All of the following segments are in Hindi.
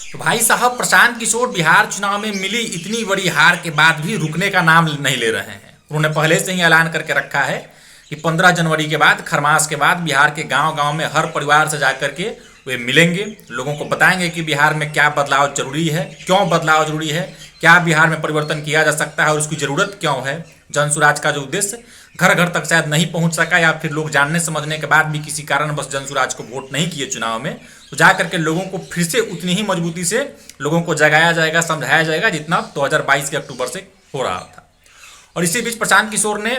तो भाई साहब, प्रशांत किशोर बिहार चुनाव में मिली इतनी बड़ी हार के बाद भी रुकने का नाम नहीं ले रहे हैं। उन्होंने पहले से ही ऐलान करके रखा है कि 15 जनवरी के बाद, खरमास के बाद बिहार के गांव गांव में हर परिवार से जाकर के वे मिलेंगे, लोगों को बताएंगे कि बिहार में क्या बदलाव जरूरी है, क्यों बदलाव जरूरी है, क्या बिहार में परिवर्तन किया जा सकता है और उसकी ज़रूरत क्यों है। जन स्वराज का जो उद्देश्य घर घर तक शायद नहीं पहुंच सका, या फिर लोग जानने समझने के बाद भी किसी कारण बस जन स्वराज को वोट नहीं किए चुनाव में, तो जा करके लोगों को फिर से उतनी ही मजबूती से लोगों को जगाया जाएगा, समझाया जाएगा जितना 2022 के अक्टूबर से हो रहा था। और इसी बीच प्रशांत किशोर ने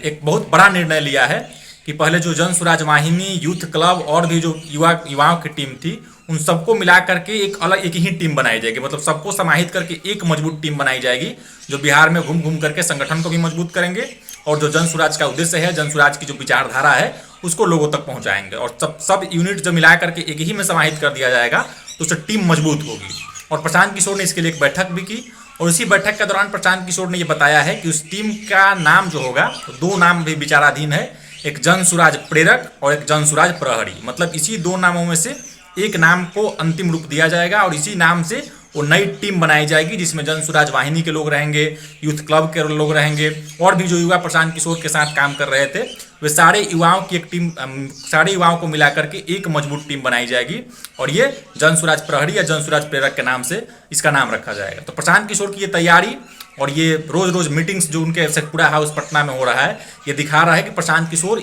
एक बहुत बड़ा निर्णय लिया है कि पहले जो जन स्वराज वाहिनी, यूथ क्लब और भी जो युवाओं की टीम थी, उन सबको मिला करके एक ही टीम बनाई जाएगी। मतलब सबको समाहित करके एक मजबूत टीम बनाई जाएगी जो बिहार में घूम घूम करके संगठन को भी मजबूत करेंगे और जो जन स्वराज का उद्देश्य है, जन स्वराज की जो विचारधारा है, उसको लोगों तक पहुंचाएंगे। और सब यूनिट जो मिला करके एक ही में समाहित कर दिया जाएगा तो उससे टीम मजबूत होगी। और प्रशांत किशोर ने इसके लिए एक बैठक भी की और इसी बैठक के दौरान प्रशांत किशोर ने यह बताया है कि उस टीम का नाम जो होगा, तो 2 नाम भी विचाराधीन है, एक जन स्वराज प्रेरक और एक जन स्वराज प्रहरी। मतलब इसी 2 नामों में से एक नाम को अंतिम रूप दिया जाएगा और इसी नाम से वो नई टीम बनाई जाएगी जिसमें जन स्वराज वाहिनी के लोग रहेंगे, यूथ क्लब के लोग रहेंगे और भी जो युवा प्रशांत किशोर के साथ काम कर रहे थे, वे सारे युवाओं की एक टीम, सारे युवाओं को मिलाकर के एक मजबूत टीम बनाई जाएगी और ये जन स्वराज प्रहरी या जन स्वराज प्रेरक के नाम से इसका नाम रखा जाएगा। तो प्रशांत किशोर की ये तैयारी और ये रोज रोज मीटिंग्स जो उनके शेखपुरा हाउस पटना में हो रहा है, ये दिखा रहा है कि प्रशांत किशोर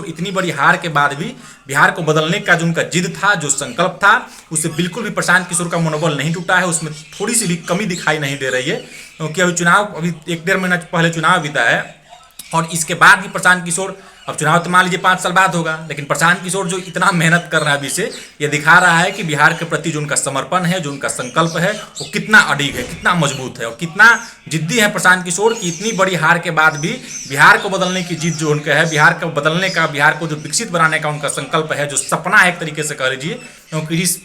इतनी बड़ी हार के बाद भी बिहार को बदलने का जो उनका जिद था, जो संकल्प था, उससे बिल्कुल भी प्रशांत किशोर का मनोबल नहीं टूटा है। उसमें थोड़ी सी भी कमी दिखाई नहीं दे रही है, क्योंकि अभी 1-1.5 महीना पहले चुनाव बीता है और इसके बाद भी प्रशांत किशोर, अब चुनाव तो मान लीजिए 5 साल बाद होगा, लेकिन प्रशांत किशोर जो इतना मेहनत कर रहा है अभी से, ये दिखा रहा है कि बिहार के प्रति जो उनका समर्पण है, जो उनका संकल्प है, वो कितना अडिग है, कितना मजबूत है और कितना जिद्दी है प्रशांत किशोर की इतनी बड़ी हार के बाद भी बिहार को बदलने की जिद जो उनका है, बिहार को बदलने का, बिहार को जो विकसित बनाने का उनका संकल्प है, जो सपना है एक तरीके से कह लीजिए, क्योंकि जिस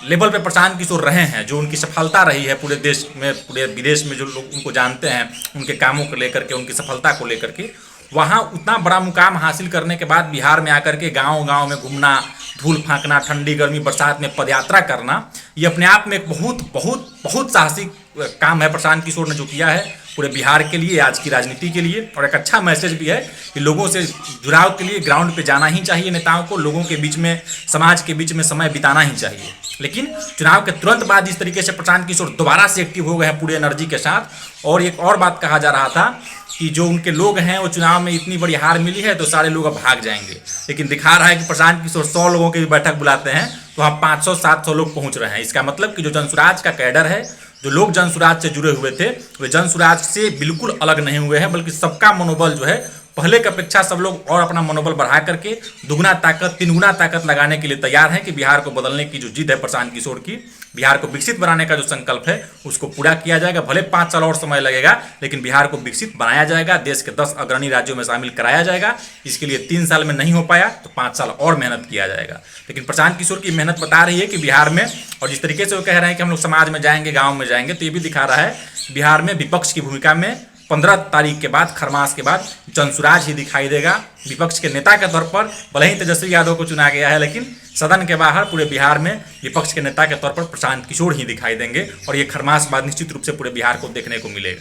लेवल पे प्रशांत किशोर रहे हैं, जो उनकी सफलता रही है पूरे देश में, पूरे विदेश में जो लोग उनको जानते हैं, उनके कामों को लेकर के, उनकी सफलता को लेकर के, वहाँ उतना बड़ा मुकाम हासिल करने के बाद बिहार में आकर के गांव गांव में घूमना, धूल फांकना, ठंडी गर्मी बरसात में पदयात्रा करना, ये अपने आप में एक बहुत बहुत बहुत साहसिक काम है प्रशांत किशोर ने जो किया है पूरे बिहार के लिए, आज की राजनीति के लिए। और एक अच्छा मैसेज भी है कि लोगों से जुड़ाव के लिए ग्राउंड पे जाना ही चाहिए नेताओं को, लोगों के बीच में, समाज के बीच में समय बिताना ही चाहिए। लेकिन चुनाव के तुरंत बाद जिस तरीके से प्रशांत किशोर दोबारा से एक्टिव हो गए हैं पूरे एनर्जी के साथ, और एक और बात कहा जा रहा था कि जो उनके लोग हैं वो चुनाव में इतनी बड़ी हार मिली है तो सारे लोग अब भाग जाएंगे, लेकिन दिखा रहा है कि प्रशांत किशोर 100 लोगों की भी बैठक बुलाते हैं तो वहाँ 500-700 लोग पहुँच रहे हैं। इसका मतलब कि जो जन स्वराज का कैडर है, जो लोग जन स्वराज से जुड़े हुए थे, वे जन स्वराज से बिल्कुल अलग नहीं हुए हैं, बल्कि सबका मनोबल जो है पहले की अपेक्षा सब लोग और अपना मनोबल बढ़ा करके दुगुना ताकत, 3 गुना ताकत लगाने के लिए तैयार हैं कि बिहार को बदलने की जो जिद है प्रशांत किशोर की, बिहार को विकसित बनाने का जो संकल्प है उसको पूरा किया जाएगा। भले 5 साल और समय लगेगा, लेकिन बिहार को विकसित बनाया जाएगा, देश के 10 अग्रणी राज्यों में शामिल कराया जाएगा। इसके लिए 3 साल में नहीं हो पाया तो 5 साल और मेहनत किया जाएगा। लेकिन प्रशांत किशोर की मेहनत बता रही है कि बिहार में, और जिस तरीके से वो कह रहे हैं कि हम लोग समाज में जाएंगे, गाँव में जाएंगे, तो ये भी दिखा रहा है बिहार में विपक्ष की भूमिका में 15 तारीख के बाद, खरमास के बाद जन स्वराज ही दिखाई देगा। विपक्ष के नेता के तौर पर भले ही तेजस्वी यादव को चुना गया है, लेकिन सदन के बाहर पूरे बिहार में विपक्ष के नेता के तौर पर प्रशांत किशोर ही दिखाई देंगे और ये खरमास बाद निश्चित रूप से पूरे बिहार को देखने को मिलेगा।